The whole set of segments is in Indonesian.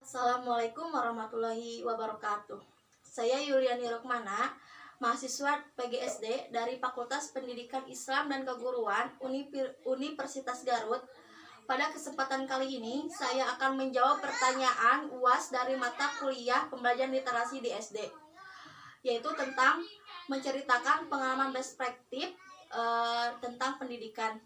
Assalamualaikum warahmatullahi wabarakatuh. Saya Yuliani Rokmana, mahasiswa PGSD dari Fakultas Pendidikan Islam dan Keguruan Universitas Garut. Pada kesempatan kali ini, saya akan menjawab pertanyaan UAS dari mata kuliah pembelajaran literasi di SD, yaitu tentang menceritakan pengalaman best practice tentang pendidikan.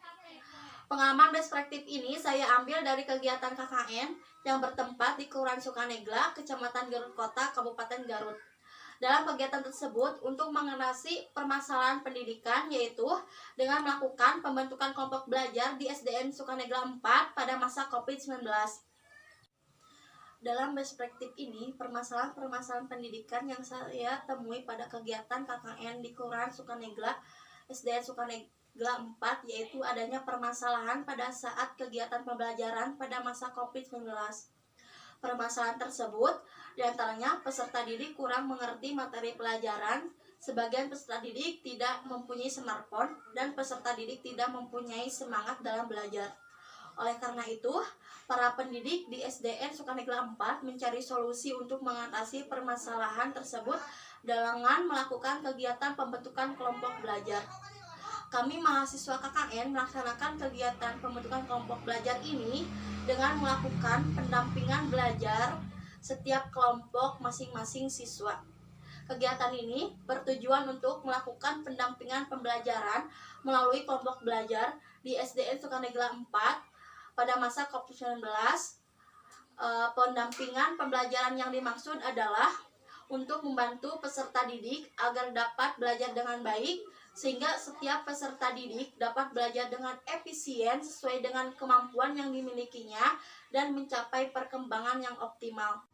Pengalaman best practice ini saya ambil dari kegiatan KKN yang bertempat di Kelurahan Sukanegla, Kecamatan Garut Kota, Kabupaten Garut. Dalam kegiatan tersebut, untuk mengatasi permasalahan pendidikan, yaitu dengan melakukan pembentukan kelompok belajar di SDN Sukanegla 4 pada masa COVID-19. Dalam best practice ini, permasalahan-permasalahan pendidikan yang saya temui pada kegiatan KKN di Kelurahan Sukanegla, SDN Sukanegla 4, yaitu adanya permasalahan pada saat kegiatan pembelajaran pada masa COVID-19. Permasalahan tersebut diantaranya peserta didik kurang mengerti materi pelajaran, sebagian peserta didik tidak mempunyai smartphone, dan peserta didik tidak mempunyai semangat dalam belajar. Oleh karena itu, para pendidik di SDN Sukanegla 4 mencari solusi untuk mengatasi permasalahan tersebut dengan melakukan kegiatan pembentukan kelompok belajar. Kami mahasiswa KKN melaksanakan kegiatan pembentukan kelompok belajar ini dengan melakukan pendampingan belajar setiap kelompok masing-masing siswa. Kegiatan ini bertujuan untuk melakukan pendampingan pembelajaran melalui kelompok belajar di SDN Sukanegla 4 pada masa COVID-19. Pendampingan pembelajaran yang dimaksud adalah untuk membantu peserta didik agar dapat belajar dengan baik, sehingga setiap peserta didik dapat belajar dengan efisien sesuai dengan kemampuan yang dimilikinya dan mencapai perkembangan yang optimal.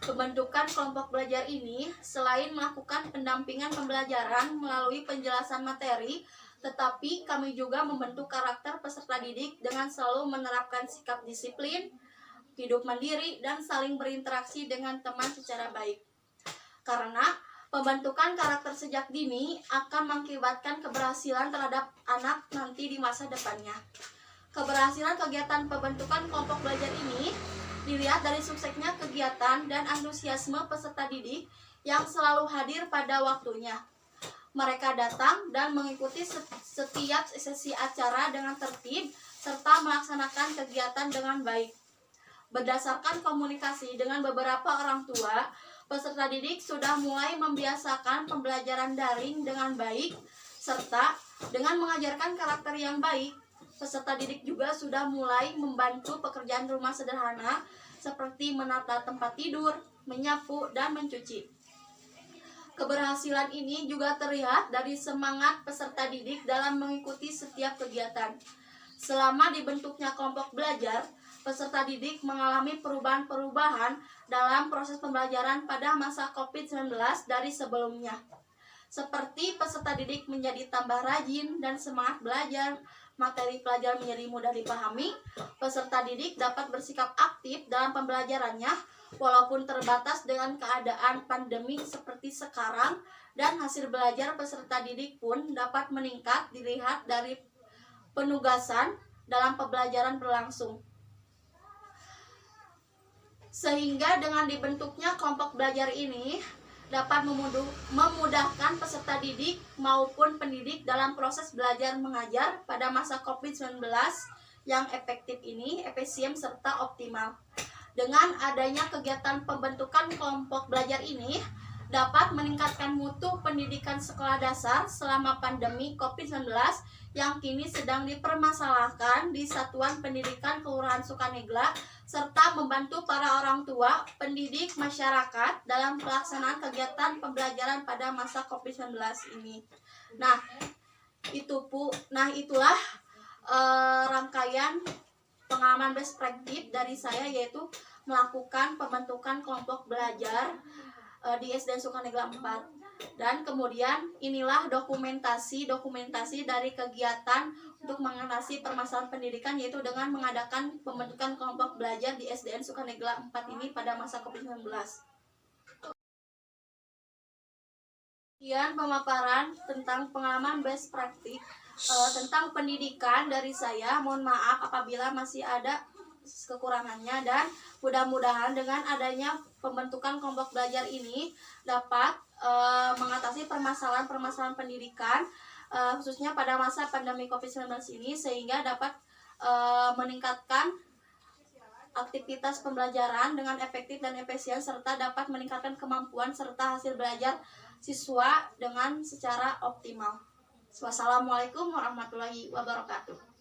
Pembentukan kelompok belajar ini selain melakukan pendampingan pembelajaran melalui penjelasan materi, tetapi kami juga membentuk karakter peserta didik dengan selalu menerapkan sikap disiplin, hidup mandiri, dan saling berinteraksi dengan teman secara baik. Karena pembentukan karakter sejak dini akan mengakibatkan keberhasilan terhadap anak nanti di masa depannya. Keberhasilan kegiatan pembentukan kelompok belajar ini dilihat dari suksesnya kegiatan dan antusiasme peserta didik yang selalu hadir pada waktunya. Mereka datang dan mengikuti setiap sesi acara dengan tertib serta melaksanakan kegiatan dengan baik. Berdasarkan komunikasi dengan beberapa orang tua, peserta didik sudah mulai membiasakan pembelajaran daring dengan baik, serta dengan mengajarkan karakter yang baik. Peserta didik juga sudah mulai membantu pekerjaan rumah sederhana seperti menata tempat tidur, menyapu, dan mencuci. Keberhasilan ini juga terlihat dari semangat peserta didik dalam mengikuti setiap kegiatan. Selama dibentuknya kelompok belajar, peserta didik mengalami perubahan-perubahan dalam proses pembelajaran pada masa COVID-19 dari sebelumnya. Seperti peserta didik menjadi tambah rajin dan semangat belajar, materi pelajaran menjadi mudah dipahami, peserta didik dapat bersikap aktif dalam pembelajarannya walaupun terbatas dengan keadaan pandemi seperti sekarang, dan hasil belajar peserta didik pun dapat meningkat dilihat dari penugasan dalam pembelajaran berlangsung. Sehingga dengan dibentuknya kelompok belajar ini dapat memudahkan peserta didik maupun pendidik dalam proses belajar mengajar pada masa COVID-19 yang efektif ini, efisien serta optimal. Dengan adanya kegiatan pembentukan kelompok belajar ini dapat meningkatkan mutu pendidikan sekolah dasar selama pandemi COVID-19 yang kini sedang dipermasalahkan di Satuan Pendidikan Kelurahan Sukanegla, serta membantu para orang tua, pendidik, masyarakat dalam pelaksanaan kegiatan pembelajaran pada masa COVID-19 ini. Itulah rangkaian pengalaman best practice dari saya, yaitu melakukan pembentukan kelompok belajar di SDN Sukanegla 4. Dan kemudian inilah dokumentasi dari kegiatan untuk mengatasi permasalahan pendidikan, yaitu dengan mengadakan pembentukan kelompok belajar di SDN Sukanegla 4 ini pada masa COVID-19. Sekian pemaparan tentang pengalaman best practice tentang pendidikan dari saya. Mohon maaf apabila masih ada kekurangannya, dan mudah-mudahan dengan adanya pembentukan kelompok belajar ini dapat mengatasi permasalahan-permasalahan pendidikan khususnya pada masa pandemi COVID-19 ini, sehingga dapat meningkatkan aktivitas pembelajaran dengan efektif dan efisien, serta dapat meningkatkan kemampuan serta hasil belajar siswa dengan secara optimal. Wassalamualaikum warahmatullahi wabarakatuh.